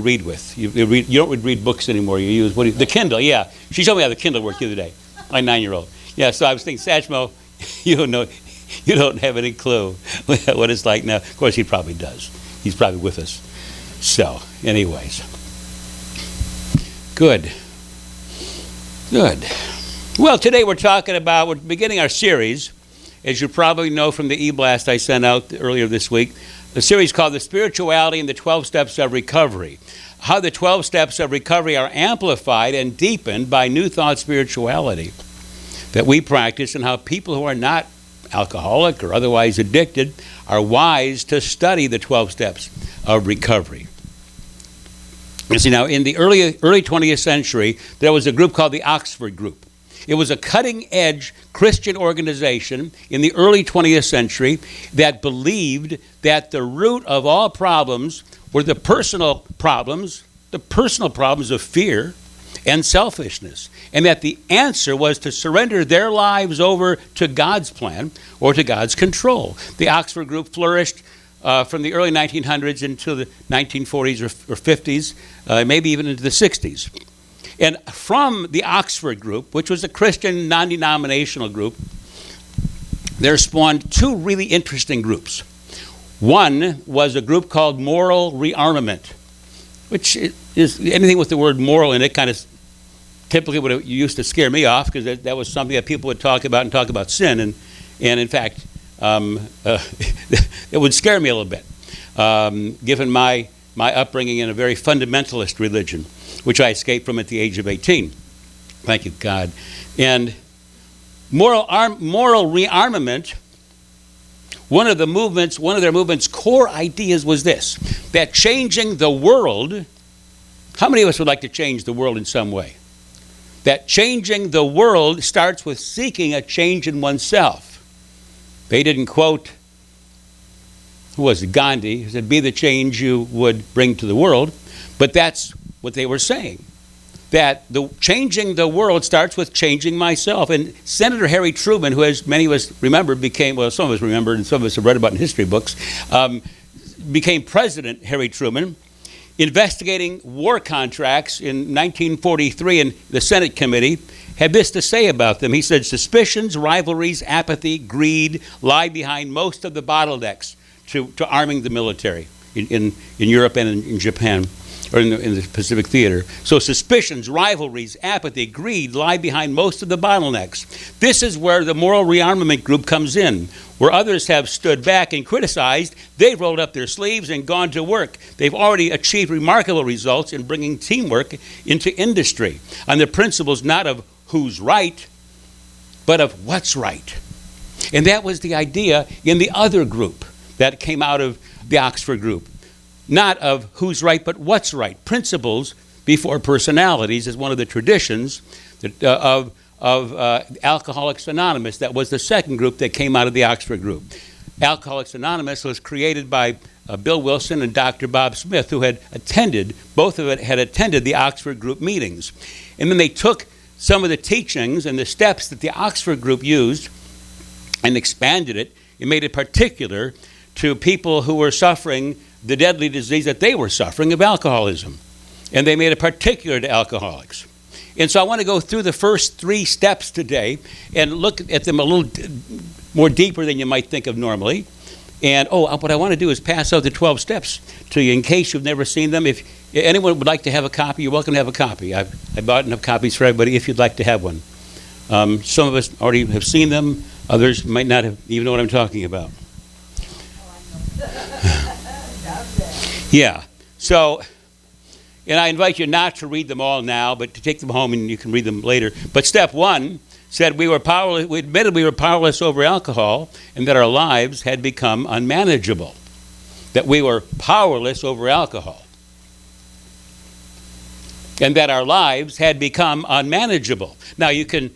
read with. You don't read books anymore. You use the Kindle. Yeah, she showed me how the Kindle worked the other day. My 9-year-old. Yeah, so I was thinking, Satchmo, you don't have any clue what it's like now. Of course, he probably does. He's probably with us. So, anyways, good. Well, today we're beginning our series, as you probably know from the e-blast I sent out earlier this week, the series called The Spirituality and the 12 Steps of Recovery. How the 12 Steps of Recovery are amplified and deepened by New Thought spirituality that we practice, and how people who are not alcoholic or otherwise addicted are wise to study the 12 Steps of Recovery. You see, now in the early 20th century, there was a group called the Oxford Group. It was a cutting-edge Christian organization in the early 20th century that believed that the root of all problems were the personal problems of fear and selfishness, and that the answer was to surrender their lives over to God's plan or to God's control. The Oxford Group flourished from the early 1900s into the 1940s or 50s, maybe even into the 60s. And from the Oxford Group, which was a Christian non-denominational group, there spawned two really interesting groups. One was a group called Moral Rearmament, which is anything with the word moral in it kind of typically what used to scare me off, because that was something that people would talk about sin, and in fact, it would scare me a little bit, given my upbringing in a very fundamentalist religion, which I escaped from at the age of 18. Thank you, God. And moral rearmament, one of their movement's core ideas was this: that changing the world. How many of us would like to change the world in some way? That changing the world starts with seeking a change in oneself. They didn't quote, who was it, Gandhi, who said, "Be the change you would bring to the world," but that's what they were saying. That changing the world starts with changing myself. And Senator Harry Truman, who, as many of us remember, some of us remember and some of us have read about in history books, became President Harry Truman, investigating war contracts in 1943, and the Senate committee had this to say about them. He said, "Suspicions, rivalries, apathy, greed lie behind most of the bottlenecks to arming the military in Europe and in Japan, or in the Pacific Theater. So suspicions, rivalries, apathy, greed lie behind most of the bottlenecks. This is where the Moral Rearmament Group comes in. Where others have stood back and criticized, they've rolled up their sleeves and gone to work. They've already achieved remarkable results in bringing teamwork into industry on the principles not of who's right, but of what's right." And that was the idea in the other group that came out of the Oxford Group. Not of who's right, but what's right. Principles before personalities is one of the traditions of Alcoholics Anonymous. That was the second group that came out of the Oxford Group. Alcoholics Anonymous was created by Bill Wilson and Dr. Bob Smith, who had attended the Oxford Group meetings. And then they took some of the teachings and the steps that the Oxford Group used and expanded it and made it particular to people who were suffering the deadly disease that they were suffering of alcoholism. And they made it particular to alcoholics. And so I want to go through the first 3 steps today and look at them a little more deeper than you might think of normally. And what I want to do is pass out the 12 steps to you in case you've never seen them. If anyone would like to have a copy, you're welcome to have a copy. I bought enough copies for everybody if you'd like to have one. Some of us already have seen them. Others might not have even know what I'm talking about. Yeah. So, and I invite you not to read them all now, but to take them home and you can read them later. But step 1 said we admitted we were powerless over alcohol and that our lives had become unmanageable. That we were powerless over alcohol. And that our lives had become unmanageable. Now you can,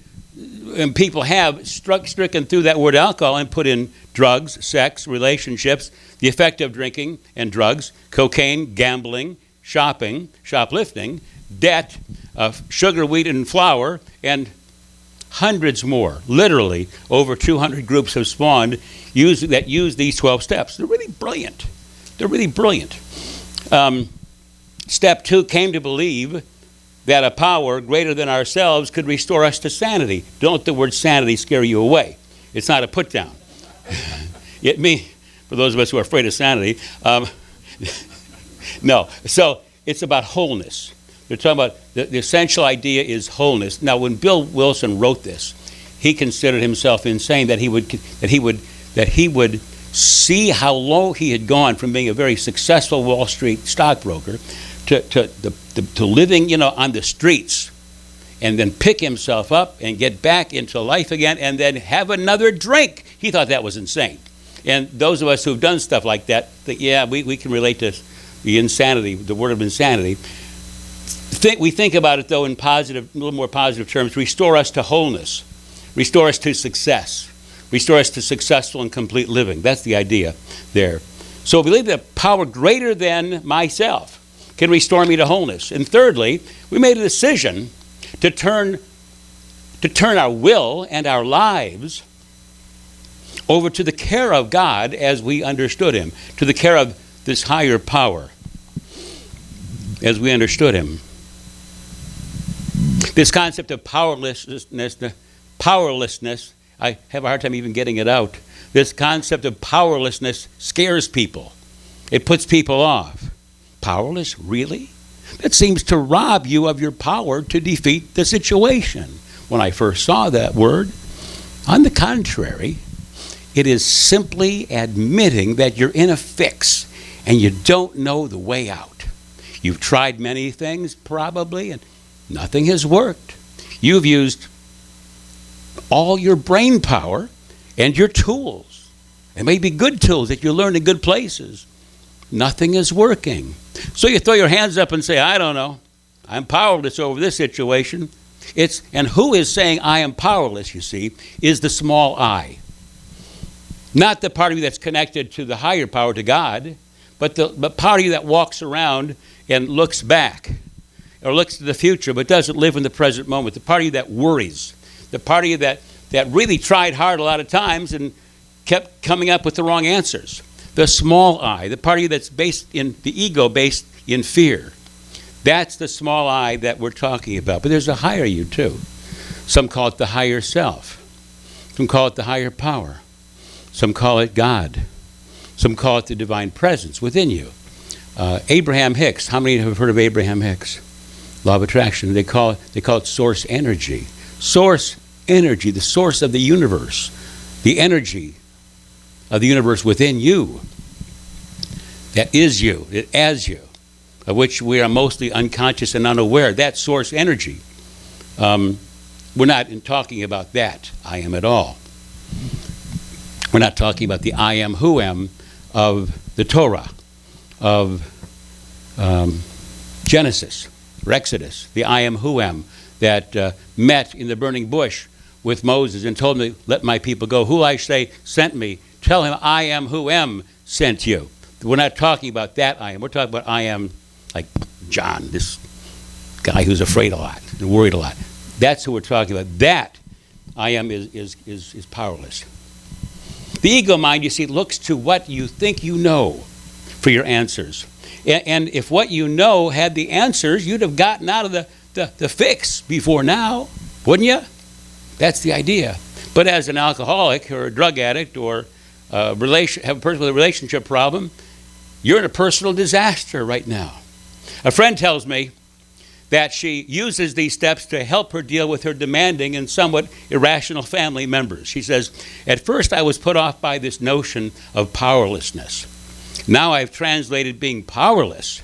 and people have stricken through that word alcohol and put in drugs, sex, relationships, the effect of drinking and drugs, cocaine, gambling, shoplifting, debt, sugar, wheat, and flour, and hundreds more. Literally, over 200 groups have spawned that use these 12 steps. They're really brilliant. Step 2, came to believe that a power greater than ourselves could restore us to sanity. Don't let the word sanity scare you away. It's not a put down. For those of us who are afraid of sanity, no. So it's about wholeness. They're talking about the essential idea is wholeness. Now, when Bill Wilson wrote this, he considered himself insane that he would see how low he had gone from being a very successful Wall Street stockbroker to living, on the streets, and then pick himself up and get back into life again and then have another drink. He thought that was insane. And those of us who've done stuff like that, we can relate to the insanity, the word of insanity. We think about it, though, in a little more positive terms. Restore us to wholeness. Restore us to success. Restore us to successful and complete living. That's the idea there. So I believe that power greater than myself can restore me to wholeness. And thirdly, we made a decision to turn our will and our lives over to the care of God as we understood him, to the care of this higher power as we understood him. This concept of powerlessness, I have a hard time even getting it out. This concept of powerlessness scares people. It puts people off. Powerless? Really? That seems to rob you of your power to defeat the situation. When I first saw that word, on the contrary, it is simply admitting that you're in a fix and you don't know the way out. You've tried many things probably and nothing has worked. You've used all your brain power and your tools. They may be good tools that you learned in good places. Nothing is working. So you throw your hands up and say, I don't know. I'm powerless over this situation. And who is saying I am powerless, you see, is the small I. Not the part of you that's connected to the higher power, to God, but part of you that walks around and looks back or looks to the future but doesn't live in the present moment. The part of you that worries. The part of you that really tried hard a lot of times and kept coming up with the wrong answers. The small I, the part of you that's based in the ego, based in fear. That's the small I that we're talking about. But there's a higher you too. Some call it the higher self. Some call it the higher power. Some call it God. Some call it the divine presence within you. Abraham Hicks. How many have heard of Abraham Hicks? Law of attraction. They call it source energy. Source energy, the source of the universe. The energy of the universe within you. That is you, as you, of which we are mostly unconscious and unaware. That source energy. We're not talking about that I am at all. We're not talking about the I am who am of the Torah, of Genesis or Exodus, the I am who am that met in the burning bush with Moses and told him, let my people go. Who I say sent me, tell him I am who am sent you. We're not talking about that I am. We're talking about I am like John, this guy who's afraid a lot and worried a lot. That's who we're talking about. That I am is powerless. The ego mind, you see, looks to what you think you know for your answers. And if what you know had the answers, you'd have gotten out of the fix before now, wouldn't you? That's the idea. But as an alcoholic or a drug addict or have a person with a relationship problem, you're in a personal disaster right now. A friend tells me that she uses these steps to help her deal with her demanding and somewhat irrational family members. She says, at first I was put off by this notion of powerlessness. Now I've translated being powerless.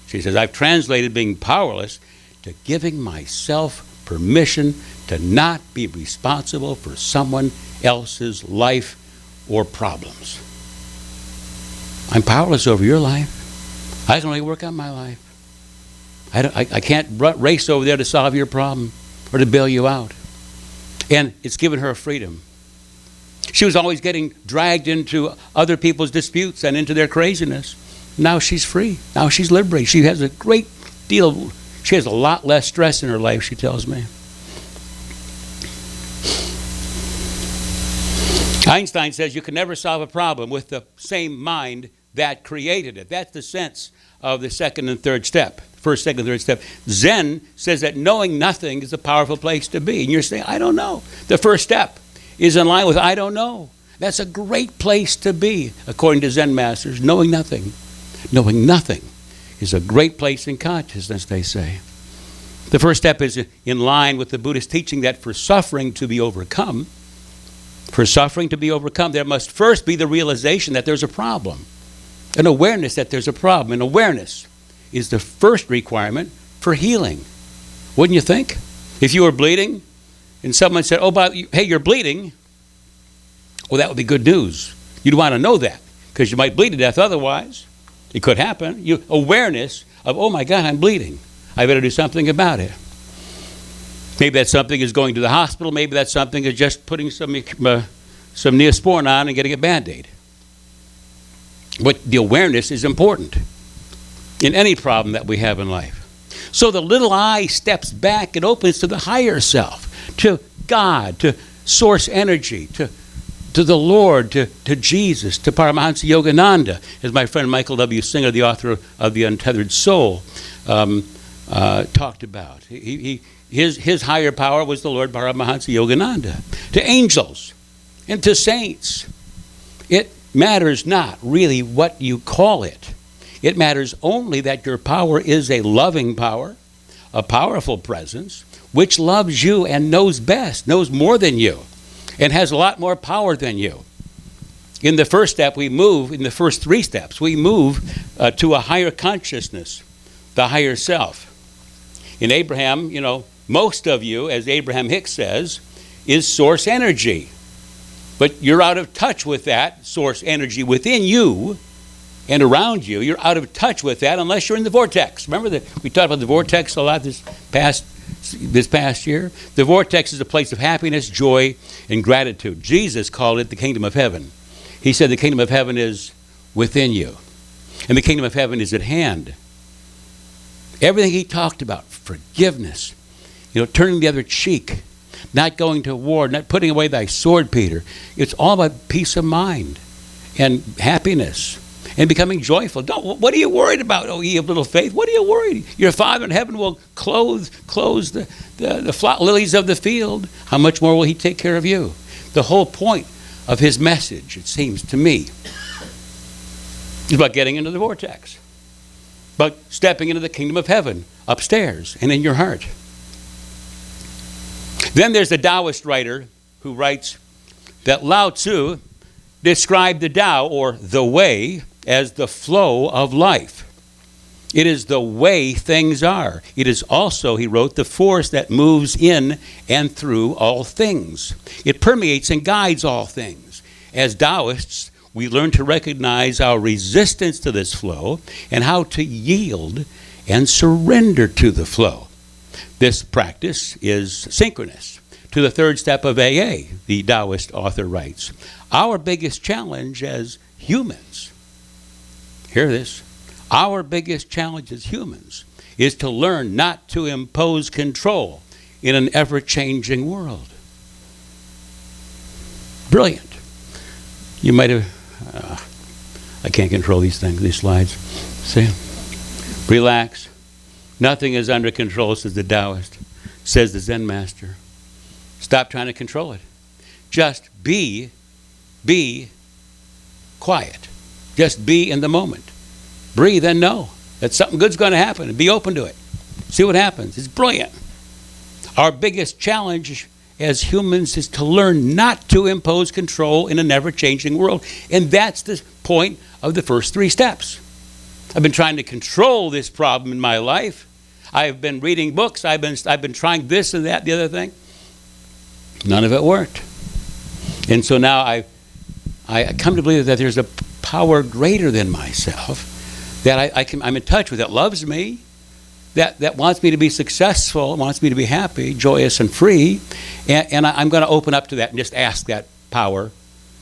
She says, I've translated being powerless to giving myself permission to not be responsible for someone else's life or problems. I'm powerless over your life. I can only work on my life. I can't race over there to solve your problem or to bail you out. And it's given her freedom. She was always getting dragged into other people's disputes and into their craziness. Now she's free. Now she's liberated. She has a great deal, she has a lot less stress in her life, she tells me. Einstein says you can never solve a problem with the same mind that created it. That's the sense of the second and third step. First, second, third step. Zen says that knowing nothing is a powerful place to be. And you're saying, I don't know. The first step is in line with I don't know. That's a great place to be, according to Zen masters. Knowing nothing. Knowing nothing is a great place in consciousness, they say. The first step is in line with the Buddhist teaching that for suffering to be overcome, there must first be the realization that there's a problem. An awareness that there's a problem. And awareness is the first requirement for healing. Wouldn't you think? If you were bleeding and someone said, hey, you're bleeding, well, that would be good news. You'd want to know that because you might bleed to death otherwise. It could happen. Awareness of, oh my God, I'm bleeding. I better do something about it. Maybe that something is going to the hospital. Maybe that something is just putting some Neosporin on and getting a Band-Aid. But the awareness is important in any problem that we have in life. So the little I steps back and opens to the higher self, to God, to source energy, to the Lord, to Jesus, to Paramahansa Yogananda, as my friend Michael W. Singer, the author of The Untethered Soul, talked about. His higher power was the Lord Paramahansa Yogananda. To angels and to saints, it matters not really what you call it. It matters only that your power is a loving power, a powerful presence, which loves you and knows best, knows more than you, and has a lot more power than you. In the first step, we move, in the first three steps, we move to a higher consciousness, the higher self. In Abraham, most of you, as Abraham Hicks says, is source energy. But you're out of touch with that source energy within you and around you. You're out of touch with that unless you're in the vortex. Remember that we talked about the vortex a lot this past year? The vortex is a place of happiness, joy, and gratitude. Jesus called it the kingdom of heaven. He said the kingdom of heaven is within you. And the kingdom of heaven is at hand. Everything he talked about, forgiveness, turning the other cheek, not going to war, not putting away thy sword, Peter. It's all about peace of mind and happiness and becoming joyful. What are you worried about, O ye of little faith? What are you worried? Your Father in heaven will clothe the lilies of the field. How much more will he take care of you? The whole point of his message, it seems to me, is about getting into the vortex, about stepping into the kingdom of heaven upstairs and in your heart. Then there's the Taoist writer who writes that Lao Tzu described the Tao, or the way, as the flow of life. It is the way things are. It is also, he wrote, the force that moves in and through all things. It permeates and guides all things. As Taoists, we learn to recognize our resistance to this flow and how to yield and surrender to the flow. This practice is synchronous to the third step of AA, the Taoist author writes. Our biggest challenge as humans, hear this, our biggest challenge as humans is to learn not to impose control in an ever-changing world. Brilliant. You might have, I can't control these things, these slides. See? Relax. Nothing is under control, says the Taoist, says the Zen master. Stop trying to control it. Just be quiet. Just be in the moment. Breathe and know that something good's going to happen and be open to it. See what happens. It's brilliant. Our biggest challenge as humans is to learn not to impose control in a never-changing world. And that's the point of the first three steps. I've been trying to control this problem in my life. I've been reading books. I've been trying this and that, the other thing. None of it worked. And so now I come to believe that there's a power greater than myself, that I'm in touch with, that loves me, that wants me to be successful, wants me to be happy, joyous, and free. And I'm going to open up to that and just ask that power,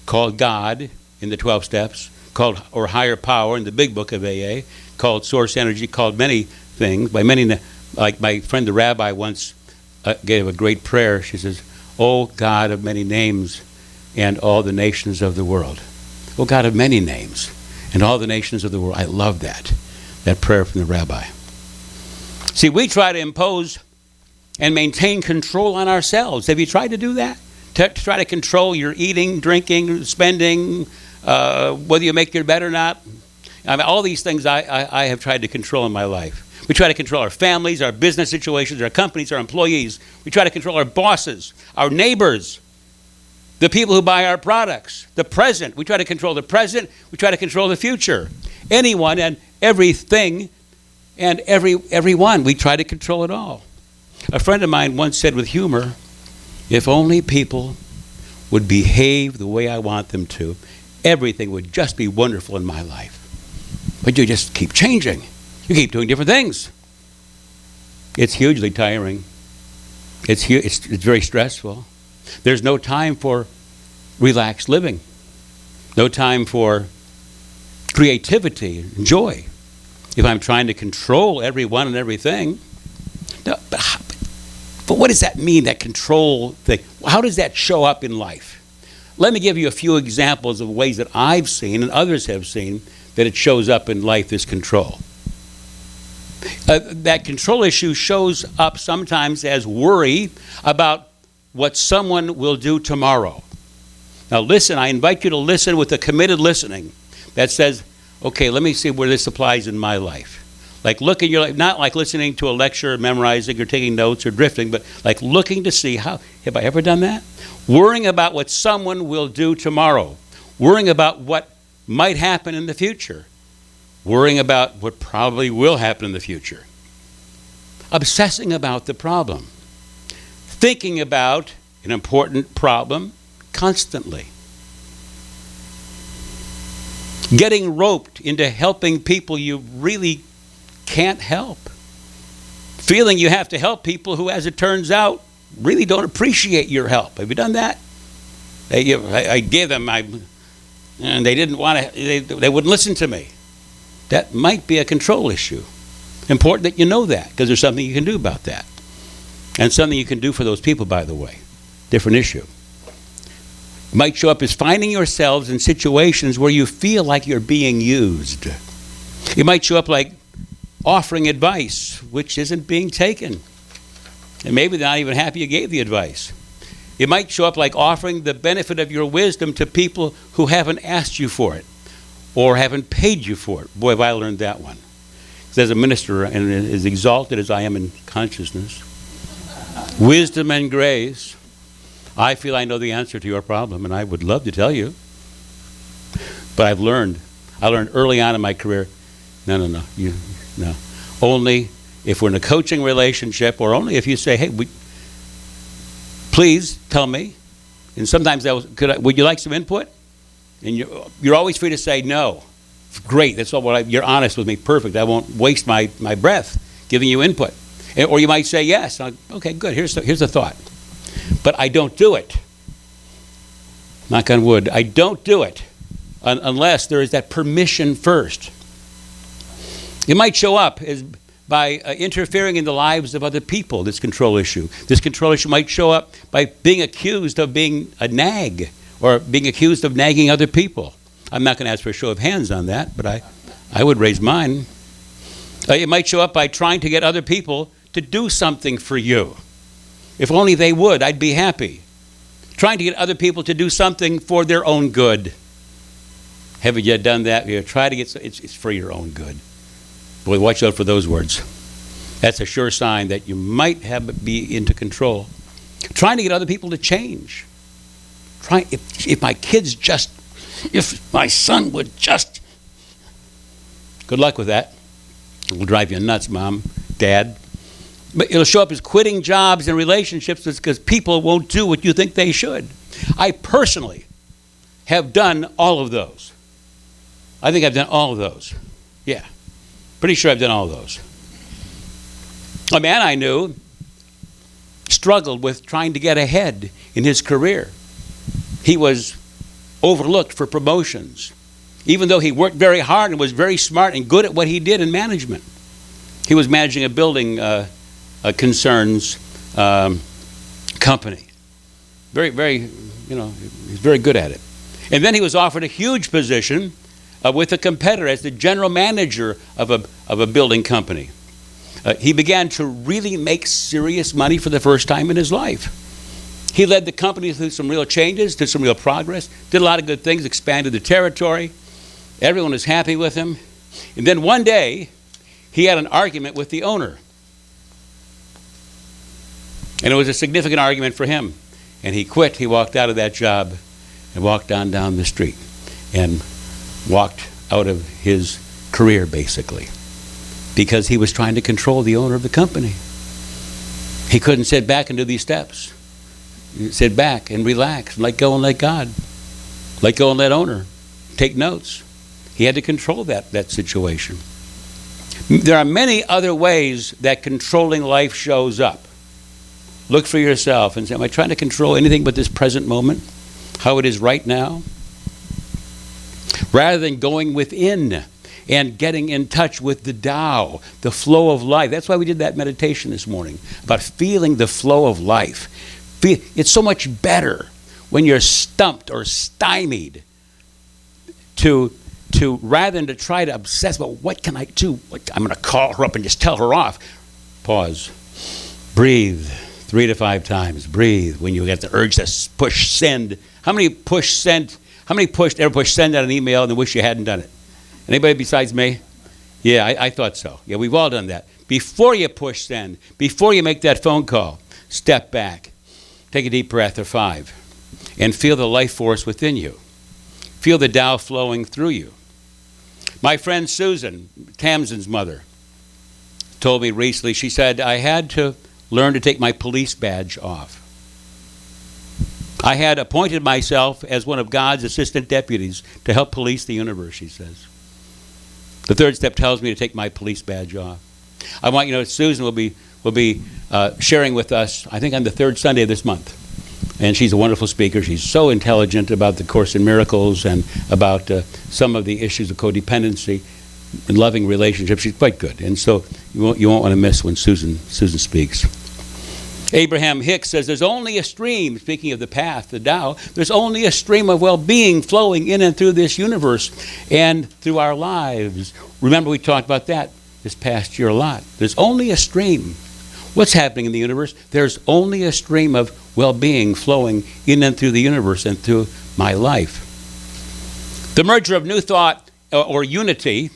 called God in the 12 steps, called, or higher power in the big book of AA, called source energy, called many things, by many, like my friend the rabbi once gave a great prayer. She says, "O God of many names and all the nations of the world." O God of many names and all the nations of the world. I love that. that prayer from the rabbi. See, we try to impose and maintain control on ourselves. Have you tried to do that? To try to control your eating, drinking, spending, whether you make your bed or not? I mean, all these things I have tried to control in my life. We try to control our families, our business situations, our companies, our employees. We try to control our bosses, our neighbors, the people who buy our products, the present. We try to control the present. We try to control the future. Anyone and everything and everyone. We try to control it all. A friend of mine once said with humor, if only people would behave the way I want them to, everything would just be wonderful in my life. But you just keep changing. You keep doing different things. It's hugely tiring. It's very stressful. There's no time for relaxed living. No time for creativity and joy. If I'm trying to control everyone and everything. No, but what does that mean, that control thing? How does that show up in life? Let me give you a few examples of ways that I've seen and others have seen that it shows up in life, this control. That control issue shows up sometimes as worry about what someone will do tomorrow. Now listen, I invite you to listen with a committed listening that says, okay, let me see where this applies in my life. Like look at your life, not like listening to a lecture, memorizing or taking notes or drifting, but like looking to see, how have I ever done that? Worrying about what someone will do tomorrow. Worrying about what might happen in the future. Worrying about what probably will happen in the future. Obsessing about the problem. Thinking about an important problem constantly. Getting roped into helping people you really can't help. Feeling you have to help people who, as it turns out, really don't appreciate your help. Have you done that? I gave them, and they didn't want to, they wouldn't listen to me. That might be a control issue. Important that you know that, because there's something you can do about that. And something you can do for those people, by the way. Different issue. It might show up as finding yourselves in situations where you feel like you're being used. It might show up like offering advice, which isn't being taken. And maybe they're not even happy you gave the advice. It might show up like offering the benefit of your wisdom to people who haven't asked you for it or haven't paid you for it. Boy, have I learned that one. As a minister, and as exalted as I am in consciousness, wisdom and grace, I feel I know the answer to your problem, and I would love to tell you. But I learned early on in my career, no. Only if we're in a coaching relationship, or only if you say, hey, please tell me. And sometimes would you like some input? And you're always free to say no. Great, that's all. You're honest with me, perfect. I won't waste my breath giving you input. Or you might say yes. Okay, good. Here's a thought. But I don't do it. Knock on wood. I don't do it unless there is that permission first. It might show up as by interfering in the lives of other people, this control issue. This control issue might show up by being accused of being a nag or being accused of nagging other people. I'm not going to ask for a show of hands on that, but I would raise mine. It might show up by trying to get other people to do something for you. If only they would, I'd be happy. Trying to get other people to do something for their own good. Haven't you done that? You try to get, it's for your own good. Boy, watch out for those words. That's a sure sign that you might be into control. Trying to get other people to change. If my son would just. Good luck with that. It will drive you nuts, Mom, Dad. But it'll show up as quitting jobs and relationships because people won't do what you think they should. I personally have done all of those. I think I've done all of those. Yeah. Pretty sure I've done all of those. A man I knew struggled with trying to get ahead in his career. He was overlooked for promotions, even though he worked very hard and was very smart and good at what he did in management. He was managing a building concerns company. Very, very, he's very good at it. And then he was offered a huge position with a competitor as the general manager of a building company. He began to really make serious money for the first time in his life. He led the company through some real changes, did some real progress, did a lot of good things, expanded the territory. Everyone was happy with him. And then one day, he had an argument with the owner. And it was a significant argument for him. And he quit. He walked out of that job and walked on down the street and walked out of his career, basically, because he was trying to control the owner of the company. He couldn't sit back and do these steps. Sit back and relax, let go and let God. Let go and let owner. Take notes. He had to control that situation. There are many other ways that controlling life shows up. Look for yourself and say, am I trying to control anything but this present moment? How it is right now? Rather than going within and getting in touch with the Tao, the flow of life. That's why we did that meditation this morning, about feeling the flow of life. It's so much better when you're stumped or stymied to rather than to try to obsess about what can I do? I'm going to call her up and just tell her off. Pause. Breathe 3 to 5 times. Breathe when you get the urge to push send. How many ever pushed send on an email and wish you hadn't done it? Anybody besides me? Yeah, I thought so. Yeah, we've all done that. Before you push send, before you make that phone call, step back. Take a deep breath or 5 and feel the life force within you. Feel the Tao flowing through you. My friend Susan, Tamsin's mother, told me recently, she said, I had to learn to take my police badge off. I had appointed myself as one of God's assistant deputies to help police the universe, she says. The 3rd step tells me to take my police badge off. I want you to know Susan will be sharing with us, I think on the 3rd Sunday of this month. And she's a wonderful speaker. She's so intelligent about the Course in Miracles and about some of the issues of codependency and loving relationships. She's quite good. And so you won't want to miss when Susan speaks. Abraham Hicks says there's only a stream, speaking of the path, the Tao, there's only a stream of well-being flowing in and through this universe and through our lives. Remember we talked about that this past year a lot. There's only a stream. What's happening in the universe? There's only a stream of well-being flowing in and through the universe and through my life. The merger of new thought or unity,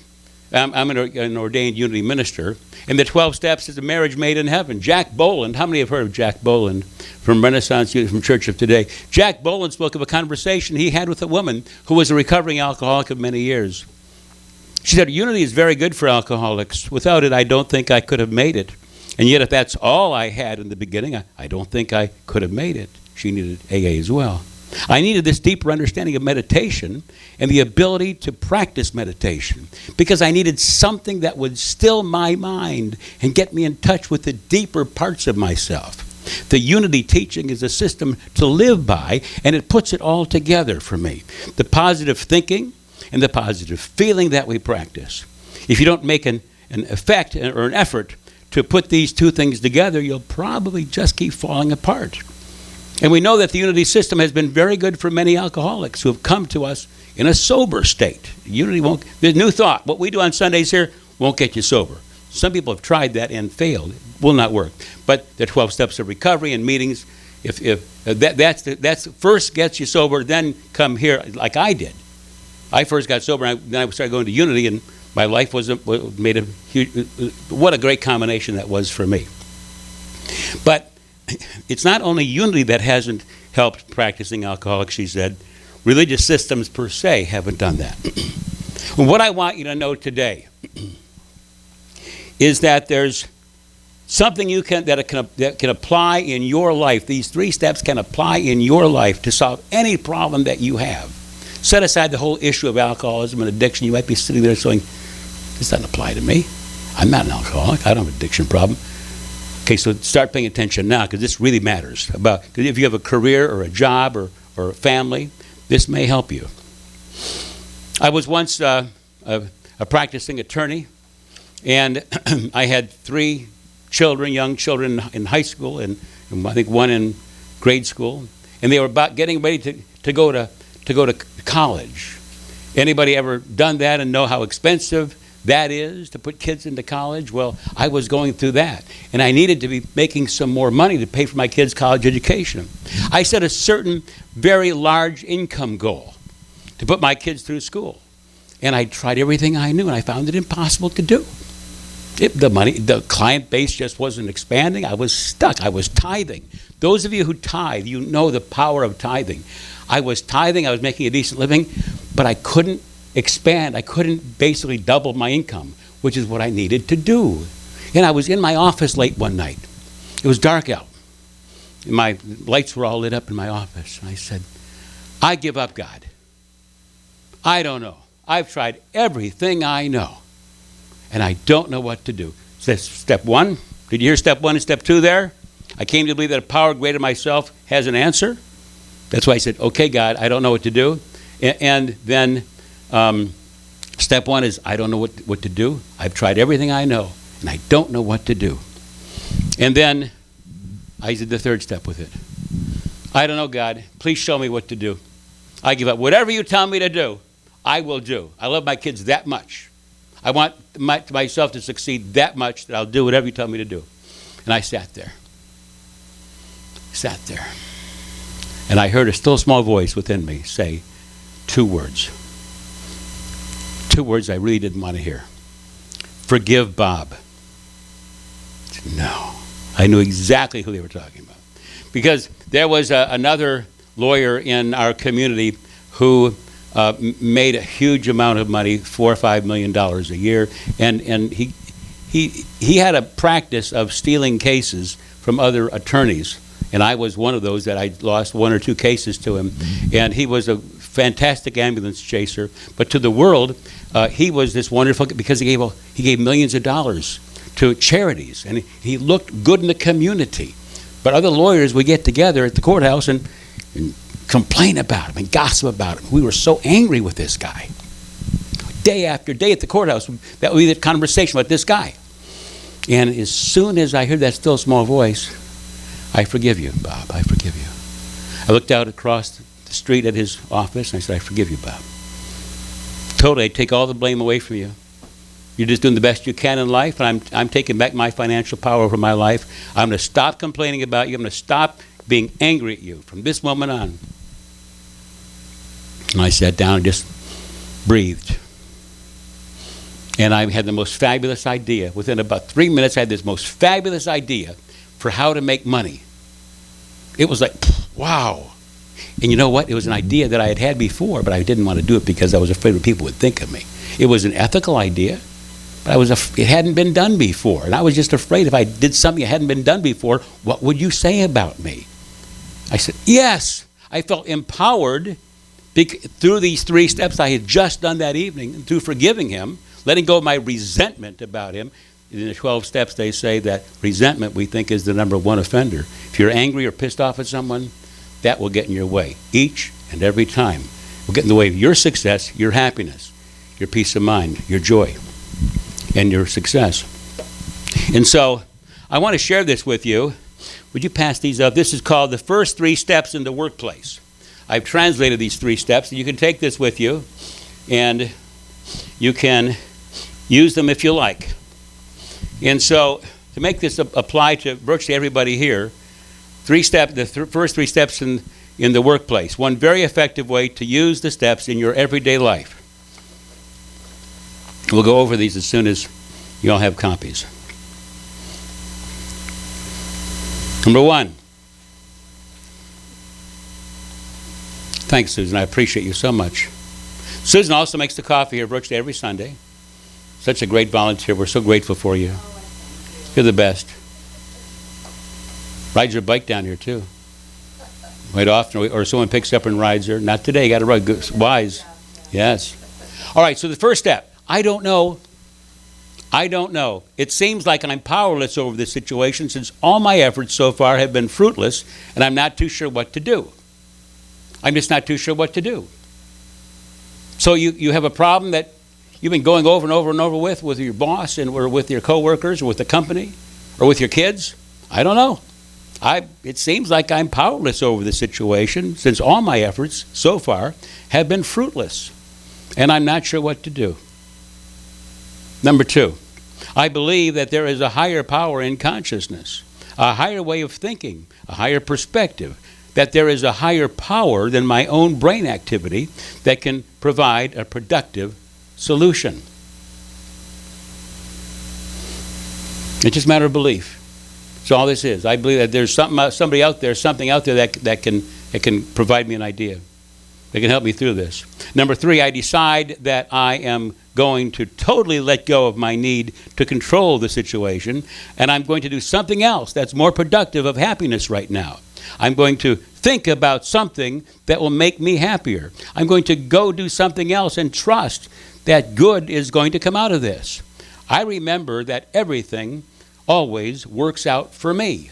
I'm an ordained unity minister, and the 12 steps is a marriage made in heaven. Jack Boland, how many have heard of Jack Boland from Renaissance Youth, from Church of Today? Jack Boland spoke of a conversation he had with a woman who was a recovering alcoholic of many years. She said, unity is very good for alcoholics. Without it, I don't think I could have made it. And yet if that's all I had in the beginning, I don't think I could have made it. She needed AA as well. I needed this deeper understanding of meditation and the ability to practice meditation because I needed something that would still my mind and get me in touch with the deeper parts of myself. The unity teaching is a system to live by, and it puts it all together for me. The positive thinking and the positive feeling that we practice. If you don't make an effect or an effort to put these two things together, you'll probably just keep falling apart. And we know that the unity system has been very good for many alcoholics who have come to us in a sober state. Unity won't, there's new thought. What we do on Sundays here won't get you sober. Some people have tried that and failed. It will not work. But the 12 steps of recovery and meetings, if that's first gets you sober, then come here like I did. I first got sober, and then I started going to unity, and my life made a huge, what a great combination that was for me. But it's not only unity that hasn't helped practicing alcoholics, she said. Religious systems per se haven't done that. What I want you to know today is that there's something that can apply in your life. These 3 steps can apply in your life to solve any problem that you have. Set aside the whole issue of alcoholism and addiction. You might be sitting there saying, this doesn't apply to me. I'm not an alcoholic. I don't have an addiction problem. Okay, so start paying attention now, because this really matters. Because if you have a career or a job or a family, this may help you. I was once a practicing attorney, and I had 3 children, young children in high school, and I think 1 in grade school, and they were about getting ready to go to college. Anybody ever done that and know how expensive that is to put kids into college? Well, I was going through that, and I needed to be making some more money to pay for my kids' college education. I set a certain very large income goal to put my kids through school, and I tried everything I knew, and I found it impossible to do. The client base just wasn't expanding. I was stuck. I was tithing. Those of you who tithe, you know the power of tithing. I was tithing. I was making a decent living, but I couldn't expand. I couldn't basically double my income, which is what I needed to do. And I was in my office late one night. It was dark out. My lights were all lit up in my office. And I said, I give up, God. I don't know. I've tried everything I know, and I don't know what to do. So that's step one. Did you hear step one and step two there? I came to believe that a power greater than myself has an answer. That's why I said, okay, God, I don't know what to do. And then step one is, I don't know what to do. I've tried everything I know, and I don't know what to do. And then I did the third step with it. I don't know, God. Please show me what to do. I give up. Whatever you tell me to do, I will do. I love my kids that much. I want myself to succeed that much that I'll do whatever you tell me to do. And I sat there. And I heard a still small voice within me say two words. Two words I really didn't want to hear. Forgive Bob. No. I knew exactly who they were talking about. Because there was another lawyer in our community who made a huge amount of money, $4 or $5 million a year, and he had a practice of stealing cases from other attorneys, and I was one of those that I lost one or two cases to him. And he was a fantastic ambulance chaser, but to the world, he was this wonderful, because he gave millions of dollars to charities, and he looked good in the community. But other lawyers would get together at the courthouse and complain about him and gossip about him. We were so angry with this guy. Day after day at the courthouse, that would be the conversation about this guy. And as soon as I heard that still small voice, I forgive you, Bob, I forgive you. I looked out across the street at his office, and I said, I forgive you, Bob. Totally, I take all the blame away from you. You're just doing the best you can in life, and I'm taking back my financial power over my life. I'm going to stop complaining about you. I'm going to stop being angry at you from this moment on. And I sat down and just breathed. And I had the most fabulous idea. Within about 3 minutes, I had this most fabulous idea for how to make money. It was like, wow. And you know what? It was an idea that I had before, but I didn't want to do it because I was afraid what people would think of me. It was an ethical idea, but it hadn't been done before. And I was just afraid if I did something that hadn't been done before, what would you say about me? I said, yes. I felt empowered through these 3 steps I had just done that evening, and through forgiving him, letting go of my resentment about him. In the 12 steps, they say that resentment, we think, is the #1 offender. If you're angry or pissed off at someone, that will get in your way each and every time. It will get in the way of your success, your happiness, your peace of mind, your joy, and your success. And so I want to share this with you. Would you pass these up? This is called the first 3 steps in the workplace. I've translated these 3 steps. You can take this with you, and you can use them if you like. And so to make this apply to virtually everybody here, the first 3 steps in the workplace. One very effective way to use the steps in your everyday life. We'll go over these as soon as you all have copies. Number 1. Thanks, Susan. I appreciate you so much. Susan also makes the coffee here virtually every Sunday. Such a great volunteer. We're so grateful for you. You're the best. Rides your bike down here, too. Quite often, or someone picks up and rides her. Not today. You got to ride. Wise. Yes. All right, so the first step. I don't know. It seems like I'm powerless over this situation since all my efforts so far have been fruitless, and I'm not too sure what to do. I'm just not too sure what to do. So you have a problem that you've been going over and over and over with your boss or with your coworkers or with the company or with your kids? I don't know. It seems like I'm powerless over the situation since all my efforts so far have been fruitless. and I'm not sure what to do. Number 2, I believe that there is a higher power in consciousness, a higher way of thinking, a higher perspective, that there is a higher power than my own brain activity that can provide a productive solution. It's just a matter of belief. That's all this is. I believe that there's something out there that can provide me an idea. That can help me through this. Number 3, I decide that I am going to totally let go of my need to control the situation, and I'm going to do something else that's more productive of happiness right now. I'm going to think about something that will make me happier. I'm going to go do something else and trust that good is going to come out of this. I remember that everything always works out for me.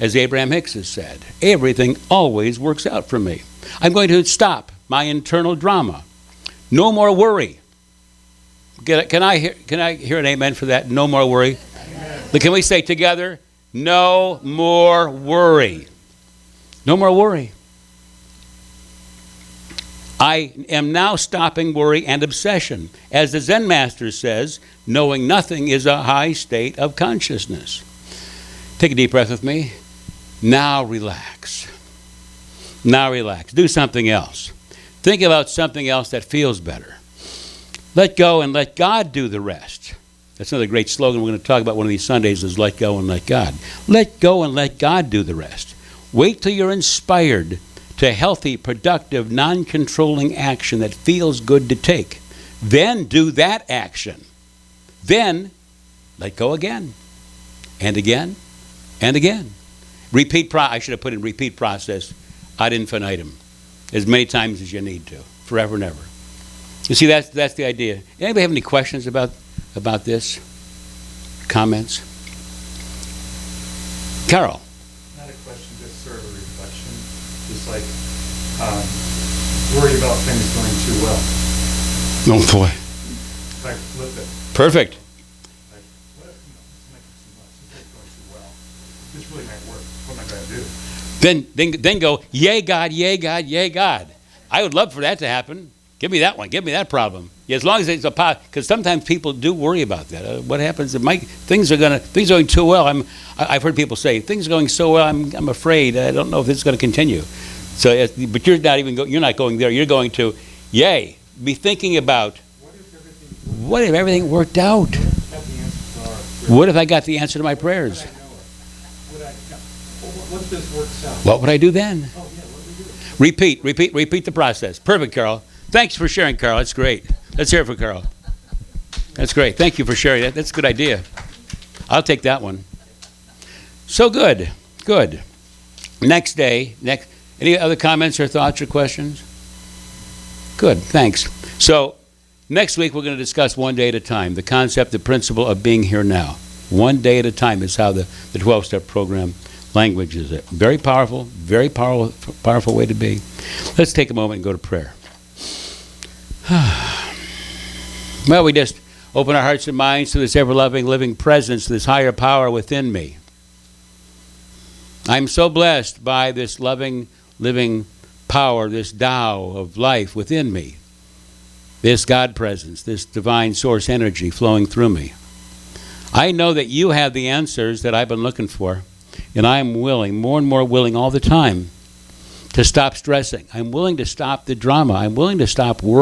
As Abraham Hicks has said, everything always works out for me. I'm going to stop my internal drama. No more worry. Can I hear an amen for that? No more worry. Amen. Can we say together, no more worry? No more worry. I am now stopping worry and obsession. As the Zen master says, knowing nothing is a high state of consciousness. Take a deep breath with me. Now relax. Now relax. Do something else. Think about something else that feels better. Let go and let God do the rest. That's another great slogan we're going to talk about one of these Sundays is let go and let God. Let go and let God do the rest. Wait till you're inspired to healthy, productive, non-controlling action that feels good to take. Then do that action. Then let go again and again and again. I should have put in repeat process ad infinitum, as many times as you need to, forever and ever. You see, that's the idea. Anybody have any questions about this? Comments? Carol. Not a question, just sort of a reflection. Just like worry about things going too well. Oh boy. Like flip it. Perfect. Like, what if, this might be too much. This might going too well. This really might work. What am I going to do? Then go, yay God, yay God, yay God. I would love for that to happen. Give me that one. Give me that problem. Yeah, as long as it's because sometimes people do worry about that. What happens if things are going too well? I've heard people say things are going so well. I'm afraid. I don't know if this is going to continue. So, but you're not going there. You're going to, yay. Be thinking about what if everything worked out? What if I got the answer to my prayers? What if this works out? What would I do then? Oh, yeah, what do we do? Repeat the process. Perfect, Carol. Thanks for sharing, Carol. That's great. Let's hear it for Carol. That's great. Thank you for sharing that. That's a good idea. I'll take that one. So good. Good. Next day. Any other comments or thoughts or questions? Good. Thanks. So next week we're going to discuss one day at a time, the concept, the principle of being here now. One day at a time is how the 12-step program language is it. Very powerful way to be. Let's take a moment and go to prayer. Well, we just open our hearts and minds to this ever-loving, living presence, this higher power within me. I'm so blessed by this loving, living power, this Tao of life within me, this God presence, this divine source energy flowing through me. I know that you have the answers that I've been looking for, and I am willing, more and more willing all the time, to stop stressing. I'm willing to stop the drama. I'm willing to stop worrying.